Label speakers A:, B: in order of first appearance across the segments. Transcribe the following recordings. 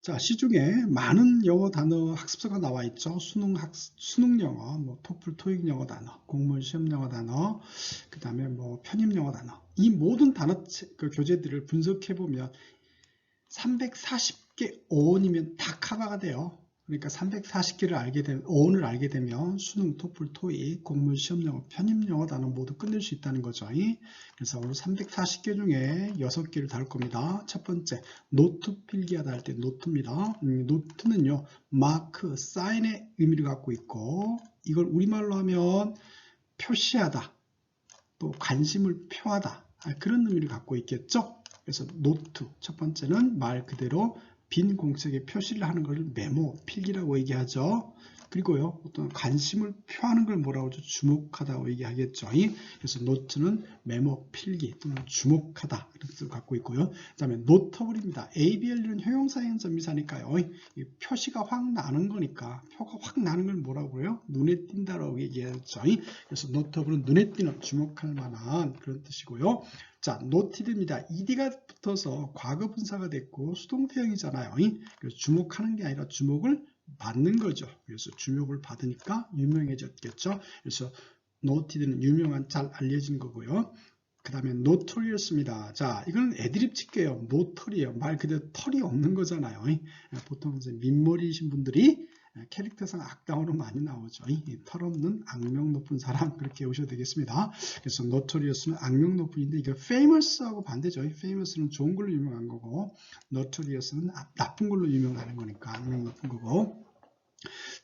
A: 자, 시중에 많은 영어 단어 학습서가 나와 있죠. 수능 영어, 뭐 토플, 토익 영어 단어, 공무원 시험 영어 단어, 그 다음에 뭐 편입 영어 단어. 이 모든 단어 교재들을 분석해 보면 340개 어원이면 다 커버가 돼요. 그러니까 340개를 알게 되면, 어원을 알게 되면 수능, 토플, 토익, 공무원 시험 영어, 편입 영어 단어 모두 끝낼 수 있다는 거죠. 그래서 오늘 340개 중에 6개를 다룰 겁니다. 첫 번째, 노트 필기하다 할 때 노트입니다. 노트는요, 마크, 사인의 의미를 갖고 있고, 이걸 우리말로 하면 표시하다, 또 관심을 표하다, 그런 의미를 갖고 있겠죠. 그래서 노트, 첫 번째는 말 그대로 빈 공책에 표시를 하는 것을 메모, 필기라고 얘기하죠. 그리고요, 어떤 관심을 표하는 걸 뭐라고 하죠? 주목하다고 얘기하겠죠. 그래서 노트는 메모, 필기 또는 주목하다 이런 뜻을 갖고 있고요. 그 다음에 노터블입니다. ABL은 형용사인 점미사니까요. 표시가 확 나는 거니까, 표가 확 나는 걸 뭐라고 해요? 눈에 띈다라고 얘기하죠. 그래서 노터블은 눈에 띄는, 주목할 만한 그런 뜻이고요. 자, 노티드입니다. ed가 붙어서 과거 분사가 됐고 수동태형이잖아요. 그래서 주목하는 게 아니라 주목을 받는 거죠. 그래서 주목을 받으니까 유명해졌겠죠. 그래서 노티드는 유명한, 잘 알려진 거고요. 그 다음에 notorious입니다. 자, 이거는 애드립 칠게요. 노털이에요. 말 그대로 털이 없는 거잖아요. 보통 이제 민머리이신 분들이 캐릭터상 악당으로 많이 나오죠. 털 없는 악명 높은 사람, 그렇게 오셔도 되겠습니다. 그래서 notorious는 악명 높은인데, 이거 famous하고 반대죠. famous는 좋은 걸로 유명한 거고, notorious는 나쁜 걸로 유명하는 거니까 악명 높은 거고.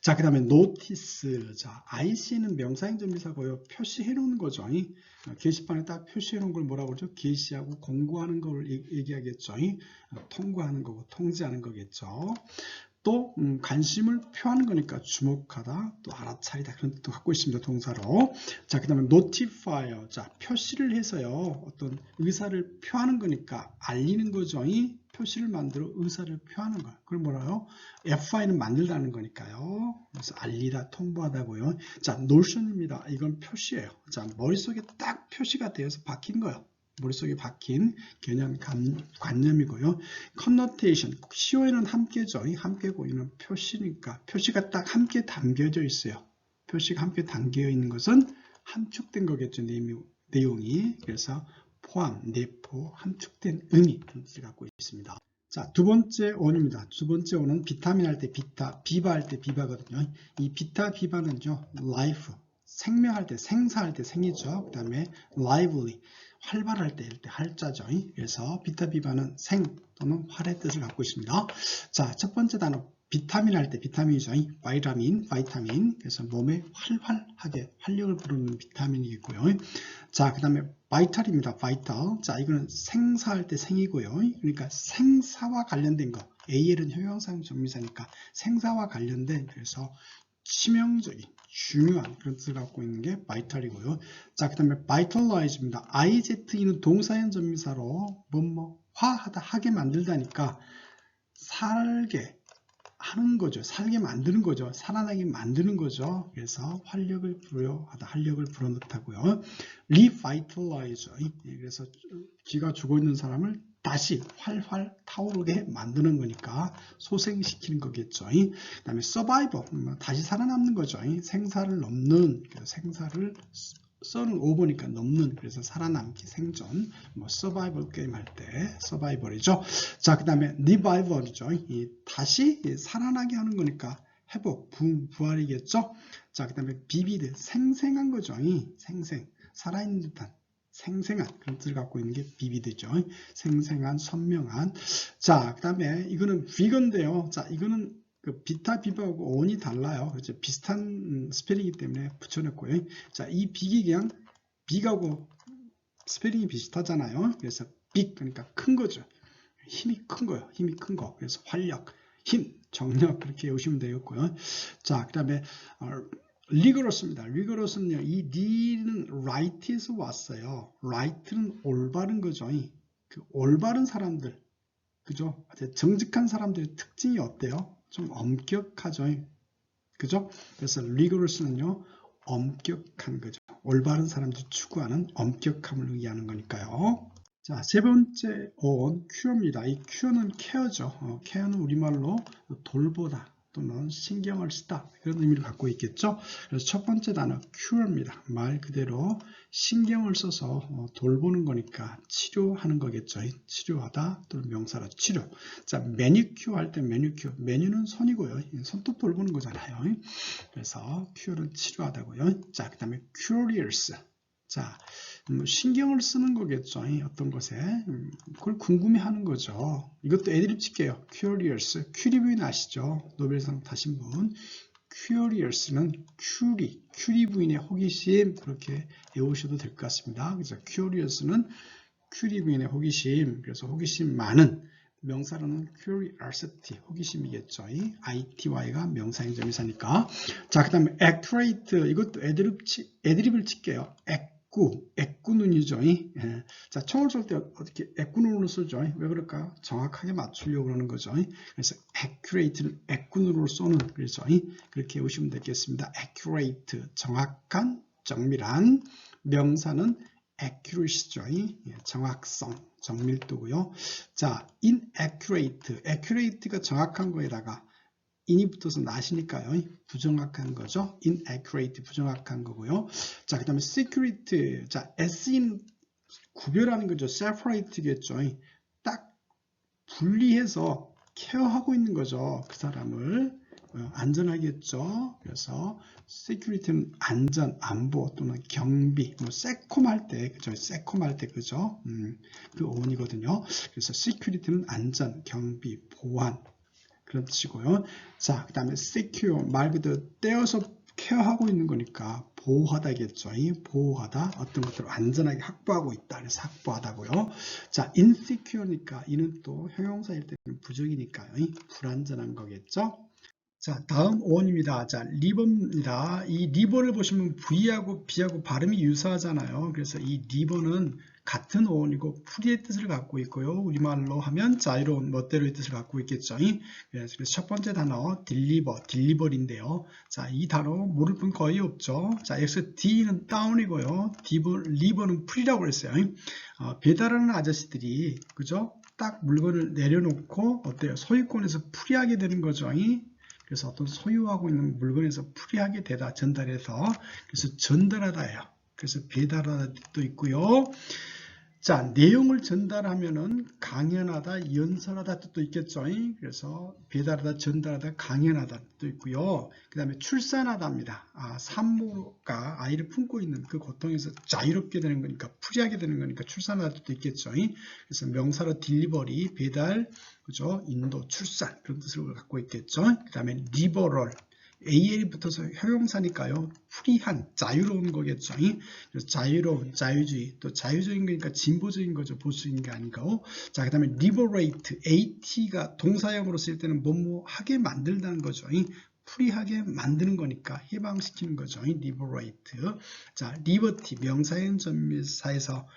A: 자, 그 다음에 notice. 자, IC는 명사행정비사고요. 표시해 놓은 거죠. 게시판에 딱 표시해 놓은 걸 뭐라고 그러죠? 게시하고 공고하는 걸 얘기하겠죠. 통고하는 거고 통지하는 거겠죠. 또 관심을 표하는 거니까 주목하다, 또 알아차리다, 그런 뜻도 갖고 있습니다. 동사로. 자, 그 다음에 notify. 자, 표시를 해서요, 어떤 의사를 표하는 거니까 알리는 거죠. 표시를 만들어 의사를 표하는 거예요. 그걸 뭐라요? FI는 만들다는 거니까요. 그래서 알리다, 통보하다고요. 자, notion입니다. 이건 표시예요. 자, 머릿속에 딱 표시가 되어서 박힌 거예요. 머릿속에 박힌 개념, 관념이고요. connotation, CO에는 함께죠. 함께고 이는 표시니까 표시가 딱 함께 담겨져 있어요. 표시가 함께 담겨 있는 것은 함축된 거겠죠. 내용이. 그래서 포함, 내포, 함축된 의미, 그런 뜻을 갖고 있습니다. 자, 두 번째 원입니다. 두 번째 원은 비타민 할 때 비타, 비바 할 때 비바거든요. 이 비타, 비바는요, life, 생명할 때, 생사할 때 생이죠. 그 다음에 lively, 활발할 때 활자죠. 그래서 비타, 비바는 생 또는 활의 뜻을 갖고 있습니다. 자, 첫 번째 단어 비타민 할 때 비타민이죠. 바이타민. 그래서 몸에 활발하게 활력을 부르는 비타민이고요. 자, 그 다음에 바이탈입니다. 바이탈. 자, 이거는 생사할 때 생이고요. 그러니까 생사와 관련된 거. AL은 형용사형 정미사니까 생사와 관련된, 그래서 치명적인, 중요한 그런 뜻을 갖고 있는 게 바이탈이고요. 자, 그 다음에 vitalize입니다. IZE는 동사형 전미사로 화하다, 하게 만들다니까 살게 하는 거죠. 살게 만드는 거죠. 살아나게 만드는 거죠. 그래서 활력을 부여하다, 활력을 불어넣다고요. revitalize. 그래서 기가 죽어 있는 사람을 다시 활활 타오르게 만드는 거니까 소생시키는 거겠죠. 그 다음에 survivor, 다시 살아남는 거죠. 생사를 넘는, 생사를 써는 오버니까 넘는, 그래서 살아남기, 생존, 서바이벌 게임 할 때 서바이벌이죠. 자, 그 다음에 리바이벌이죠. 다시 살아나게 하는 거니까 회복, 부활이겠죠. 자, 그 다음에 비비드, 생생한 거죠. 생생, 살아있는 듯한, 생생한 그런 뜻을 갖고 있는 게 비비드죠. 생생한, 선명한. 자, 그 다음에 이거는 비건데요. 자, 이거는 그 비타, 비바하고 어원이 달라요. 그렇죠? 비슷한 스펠링이기 때문에 붙여놨고요. 자, 이 빅이 그냥 빅하고 스펠링이 비슷하잖아요. 그래서 빅, 그러니까 큰 거죠. 힘이 큰 거예요. 힘이 큰 거. 그래서 활력, 힘, 정력, 그렇게 외우시면 되겠고요. 자, 그 다음에 rigorous입니다. rigorous는요, 이 D는 right에서 왔어요. right는 올바른 거죠. 그 올바른 사람들, 그죠? 정직한 사람들의 특징이 어때요? 좀 엄격하죠. 그죠? 그래서 rigorous는요, 엄격한 거죠. 올바른 사람들이 추구하는 엄격함을 의미하는 거니까요. 자, 세 번째 어원 cure입니다. 이 cure는 케어죠. 케어는 우리말로 돌보다 또는 신경을 쓰다 그런 의미를 갖고 있겠죠. 그래서 첫 번째 단어 cure입니다. 말 그대로 신경을 써서 돌보는 거니까 치료하는 거겠죠. 치료하다 또는 명사로 치료. 자, 매니큐어 할 때 매니큐어. 매니는 손이고요. 손톱 돌보는 거잖아요. 그래서 cure는 치료하다고요. 자, 그 다음에 curious. 자, 신경을 쓰는 거겠죠. 어떤 것에. 그걸 궁금해하는 거죠. 이것도 애드립 칠게요. curious. 큐리 부인 아시죠? 노벨상 타신 분. curious는 큐리 부인의 호기심 그렇게 외우셔도 될 것 같습니다. 그래서 curious는 큐리 부인의 호기심. 그래서 호기심 많은 명사로는 curiosity, 호기심이겠죠. ITY가 명사인 점이사니까. 자, 그 다음에 accurate. 이것도 애드립을 칠게요. 애꾸눈이죠. 자, 총을 쏠 때 어떻게 애꾸눈으로 쏘죠? 왜 그럴까요? 정확하게 맞추려고 그러는 거죠. 그래서 accurate는 애꾸눈으로 쏘는, 그래서 그렇게 외우시면 되겠습니다. accurate, 정확한, 정밀한. 명사는 accuracy죠. 정확성, 정밀도고요. 자, inaccurate, accurate가 정확한 거에다가 in이 붙어서 not이니까요. 부정확한 거죠. inaccurate, 부정확한 거고요. 자, 그 다음에 secret. 자, SE는 구별하는 거죠. separate겠죠. 딱 분리해서 케어하고 있는 거죠. 그 사람을 안전하겠죠. 그래서 security는 안전, 안보 또는 경비, 뭐 세콤할 때, 그죠? 세콤할 때, 그죠? 그 어원이거든요. 그래서 security는 안전, 경비, 보안. 그런 뜻이고요. 자, 그 다음에 secure, 말 그대로 떼어서 케어하고 있는 거니까 보호하다겠죠. 보호하다, 어떤 것들을 안전하게 확보하고 있다. 그래서 확보하다고요. 자, insecure니까 이는 또 형용사일 때는 부정이니까요. 불안전한 거겠죠. 자, 다음 어원입니다. 자, 리버입니다. 이 리버를 보시면 V하고 B하고 발음이 유사하잖아요. 그래서 이 리버는 같은 어원이고 풀이의 뜻을 갖고 있고요. 우리말로 하면 자유로운, 멋대로의 뜻을 갖고 있겠죠. 그래서 첫 번째 단어 딜리버리인데요. 자, 이 단어 모를 분 거의 없죠. 자, 여기서 D는 다운이고요. 리버는 풀이라고 했어요. 배달하는 아저씨들이, 그죠? 딱 물건을 내려놓고 어때요? 소유권에서 풀이하게 되는 거죠. 그래서 어떤 소유하고 있는 물건에서 풀이하게 되다, 전달해서. 그래서 전달하다예요. 그래서 배달하다 뜻도 있고요. 자, 내용을 전달하면은 강연하다, 연설하다 뜻도 있겠죠. 그래서 배달하다, 전달하다, 강연하다 뜻도 있고요. 그 다음에 출산하다입니다. 산모가 아이를 품고 있는 그 고통에서 자유롭게 되는 거니까, 풀이하게 되는 거니까 출산하다 뜻도 있겠죠. 그래서 명사로 딜리버리, 배달, 그죠? 인도, 출산 그런 뜻을 갖고 있겠죠. 그 다음에 리버럴, AL이 붙어서 형용사니까요. 프리한, 자유로운 거겠죠. 그래서 자유로운, 자유주의, 또 자유적인 거니까 진보적인 거죠. 보수적인 게 아니고. 자, 그 다음에 liberate, AT가 동사형으로 쓸 때는 뭐하게 만들다는 거죠. 프리하게 만드는 거니까 해방시키는 거죠. liberate. 자, liberty, 명사형 전미사에서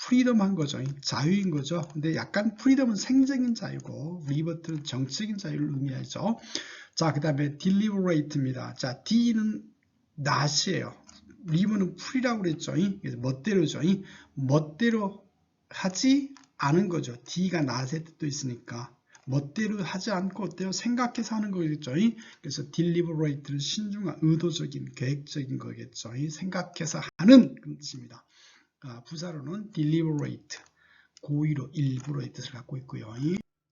A: 프리덤한 거죠. 자유인 거죠. 근데 약간 프리덤은 생적인 자유고 liberty는 정치적인 자유를 의미하죠. 자, 그 다음에 deliberate입니다. 자, D는 not이에요. 리버는 풀이라고 그랬죠. 그래서 멋대로죠. 멋대로 하지 않은 거죠. D가 not의 뜻도 있으니까. 멋대로 하지 않고 어때요? 생각해서 하는 거겠죠. 그래서 deliberate는 신중한, 의도적인, 계획적인 거겠죠. 생각해서 하는 그런 뜻입니다. 부사로는 deliberate, 고의로, 일부러의 뜻을 갖고 있고요.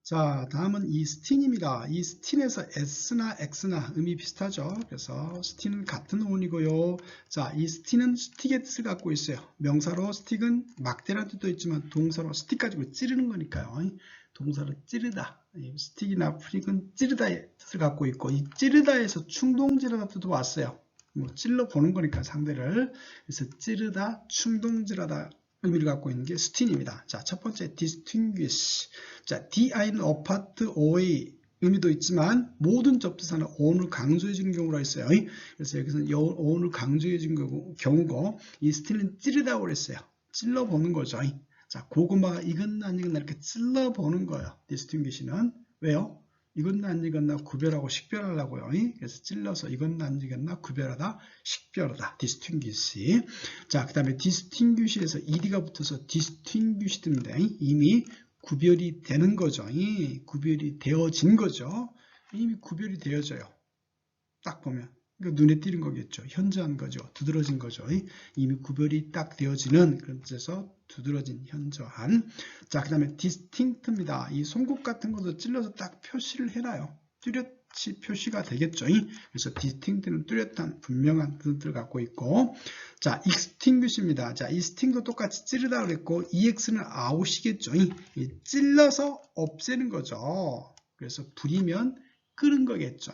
A: 자, 다음은 이 sting입니다. 이 sting에서 s나 x나 의미 비슷하죠. 그래서 sting은 같은 어원이고요. 자, 이 sting은 stick의 뜻을 갖고 있어요. 명사로 stick은 막대라는 뜻도 있지만 동사로 stick 가지고 찌르는 거니까요. 동사로 찌르다. stick이나 prick은 찌르다의 뜻을 갖고 있고, 이 찌르다에서 충동질하다 뜻도 왔어요. 뭐 찔러 보는 거니까 상대를. 그래서 찌르다, 충동질하다 의미를 갖고 있는 게 sting입니다. 자, 첫 번째 distinguish. 자, di는 apart, away 의미도 있지만 모든 접두사는 on을 강조해 주는 경우가 있어요. 그래서 여기서는 on을 강조해 주는 경우고, 이 sting은 찌르다고 그랬어요. 찔러 보는 거죠. 자, 고구마가 익었나 안 익었나 이렇게 찔러 보는 거예요. distinguish는. 왜요? 이것나 안 익었나 구별하고 식별하려고요. 그래서 찔러서 이것나 안 익었나 구별하다, 식별하다. distinguish. 자, 그 다음에 distinguish에서 ed가 붙어서 distinguished입니다. 이미 구별이 되는 거죠. 구별이 되어진 거죠. 이미 구별이 되어져요. 딱 보면. 그러니까 눈에 띄는 거겠죠. 현저한 거죠. 두드러진 거죠. 이미 구별이 딱 되어지는, 그래서 두드러진, 현저한. 자, 그 다음에 distinct입니다. 이 송곳 같은 것도 찔러서 딱 표시를 해놔요. 뚜렷이 표시가 되겠죠. 그래서 distinct는 뚜렷한, 분명한 뜻을 갖고 있고, 자, extinguish입니다. 자, extinguish도 똑같이 찌르다 그랬고, ex는 out이겠죠. 찔러서 없애는 거죠. 그래서 불이면 끄는 거겠죠.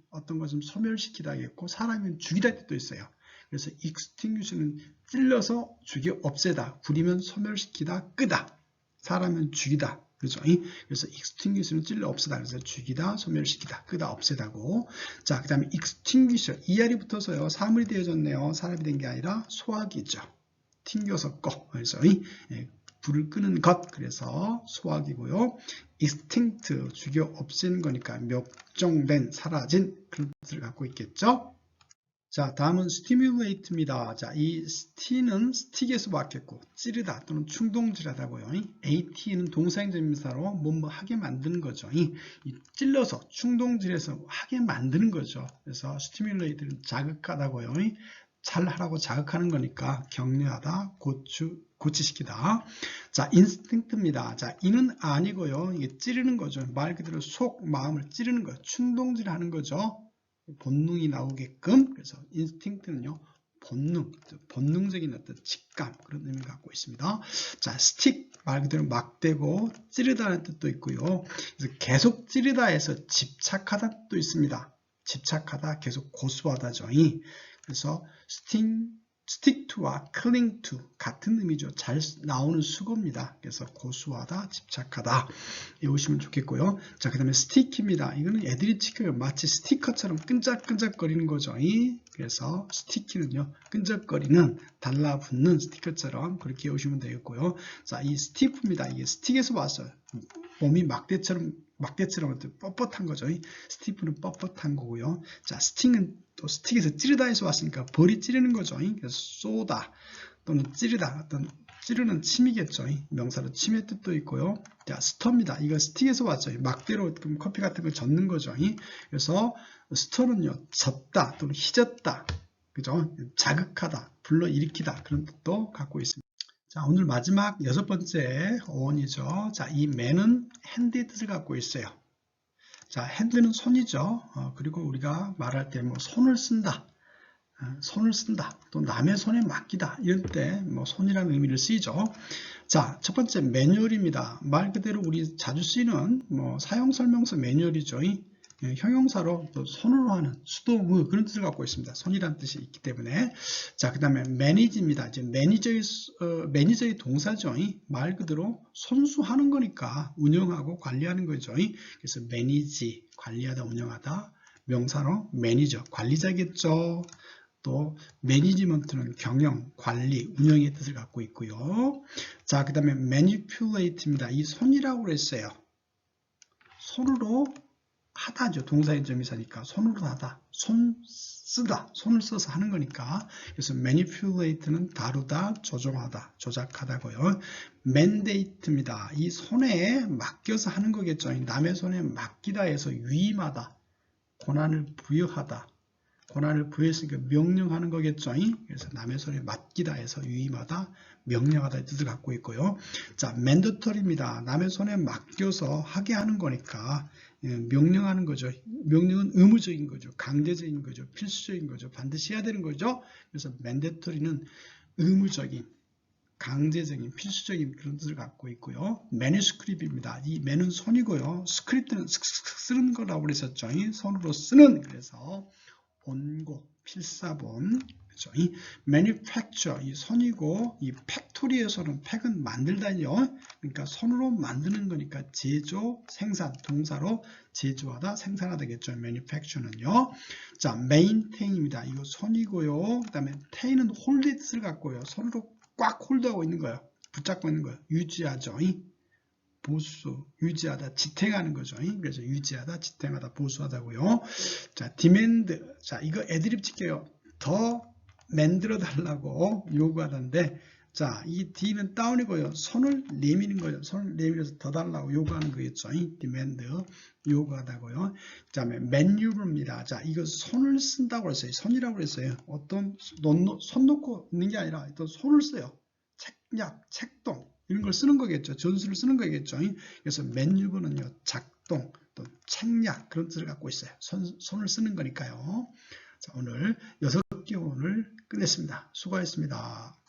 A: 어떤 것을 소멸시키다 하겠고, 사람은 죽이다 뜻도 있어요. 그래서 extinguish는 찔러서 죽여 없애다, 불이면 소멸시키다, 끄다, 사람은 죽이다. 그죠? 그래서 extinguish는 찔러 없애다. 그래서 죽이다, 소멸시키다, 끄다, 없애다고. 자, 그 다음에 extinguisher. ER이 붙어서요. 사물이 되어졌네요. 사람이 된 게 아니라 소화기죠. 튕겨서 꺼. 그래서 불을 끄는 것. 그래서 소화기고요. extinct, 죽여 없애는 거니까 멸종된, 사라진 그런 뜻을 갖고 있겠죠. 자, 다음은 stimulate입니다. 자, 이 st는 stick에서 왔겠고, 찌르다 또는 충동질하다고요. at는 동사인정명사로 뭐뭐 하게 만드는 거죠. 이 찔러서 충동질해서 하게 만드는 거죠. 그래서 stimulate는 자극하다고요. 잘하라고 자극하는 거니까 격려하다, 고치시키다. 자, instinct입니다. 자, 이는 아니고요. 이게 찌르는 거죠. 말 그대로 속, 마음을 찌르는 거예요. 충동질하는 거죠. 본능이 나오게끔. 그래서 instinct는요, 본능적인 어떤 직감, 그런 의미를 갖고 있습니다. 자, stick, 말 그대로 막대고 찌르다는 뜻도 있고요. 그래서 계속 찌르다 해서 집착하다는 뜻도 있습니다. 집착하다, 계속 고수하다죠. 그래서 stick to와 cling to 같은 의미죠. 잘 나오는 수거입니다. 그래서 고수하다, 집착하다 외우시면 좋겠고요. 자, 그 다음에 stick입니다. 이거는 애들이 지켜요. 마치 스티커처럼 끈적끈적거리는 거죠. 그래서 sticky는요, 끈적거리는, 달라붙는 스티커처럼 그렇게 외우시면 되겠고요. 자, 이 stiff입니다. 이게 스틱에서 왔어요. 몸이 막대처럼 뻣뻣한 거죠. 스티프는 뻣뻣한 거고요. 자, 스틱은 또 스틱에서 찌르다에서 왔으니까 벌이 찌르는 거죠. 그래서 쏘다 또는 찌르다, 어떤 찌르는 침이겠죠. 명사로 침의 뜻도 있고요. 자, 스터입니다. 이거 스틱에서 왔죠. 막대로 커피 같은 걸 젓는 거죠. 그래서 스터는요, 젓다 또는 휘젓다, 그죠? 자극하다, 불러일으키다, 그런 뜻도 갖고 있습니다. 자, 오늘 마지막 6번째 어원이죠. 자, 이 man은 hand의 뜻을 갖고 있어요. 자, hand는 손이죠. 그리고 우리가 말할 때 뭐 손을 쓴다, 또 남의 손에 맡기다, 이럴 때 뭐 손이라는 의미를 쓰이죠. 자, 첫 번째 매뉴얼입니다. 말 그대로 우리 자주 쓰이는 뭐 사용설명서 매뉴얼이죠. 형용사로 또 손으로 하는 수동의 그런 뜻을 갖고 있습니다. 손이라는 뜻이 있기 때문에. 자, 그 다음에 manage입니다. 이제 매니저의 동사죠. 말 그대로 손수하는 거니까 운영하고 관리하는 거죠. 그래서 manage, 관리하다, 운영하다. 명사로 매니저, 관리자겠죠. 또 매니지먼트는 경영, 관리, 운영의 뜻을 갖고 있고요. 자, 그 다음에 manipulate입니다. 이 손이라고 그랬어요. 손으로 하다죠. 동사인정미사니까 손으로 하다, 쓰다, 손을 써서 하는 거니까. 그래서 manipulate는 다루다, 조종하다, 조작하다고요. mandate입니다. 이 손에 맡겨서 하는 거겠죠. 남의 손에 맡기다 해서 위임하다, 권한을 부여하다, 권한을 부여했으니까 명령하는 거겠죠. 그래서 남의 손에 맡기다 해서 위임하다, 명령하다의 뜻을 갖고 있고요. 자, mandatory입니다. 남의 손에 맡겨서 하게 하는 거니까 명령하는 거죠. 명령은 의무적인 거죠. 강제적인 거죠. 필수적인 거죠. 반드시 해야 되는 거죠. 그래서 mandatory는 의무적인, 강제적인, 필수적인 그런 뜻을 갖고 있고요. manuscript입니다. 이 man은 손이고요. script는 쓰는 거라고 그랬었죠. 손으로 쓰는, 그래서 본고, 필사본, 그렇죠? 이 manufacture, 이 손이고, 이 팩토리에서는 팩은 만들다요. 그러니까 손으로 만드는 거니까 제조, 생산, 동사로 제조하다, 생산하다겠죠. manufacture는요. 자, maintain입니다. 이거 손이고요. 그 다음에 tain은 홀드의 뜻을 갖고요. 손으로 꽉 홀드하고 있는 거예요. 붙잡고 있는 거예요. 유지하죠. 보수, 유지하다, 지탱하는 거죠. 그래서 유지하다, 지탱하다, 보수하다고요. 자, 디맨드. 자, 이거 애드립 칠게요. 더 만들어 달라고 요구하던데, 자, 이 D는 다운이고요. 손을 내미는 거예요. 손을 내밀어서 더 달라고 요구하는 거겠죠. 디맨드 요구하다고요. 그 다음에 맨유브입니다. 자, 이거 손을 쓴다고 했어요. 손이라고 했어요. 어떤 손 놓고 있는 게 아니라 어떤 손을 써요. 책략, 책동 이런 걸 쓰는 거겠죠. 전술을 쓰는 거겠죠. 그래서 맨유브는요, 작동, 또 책략 그런 뜻을 갖고 있어요. 손을 쓰는 거니까요. 자, 오늘 6개 오늘 끝냈습니다. 수고하셨습니다.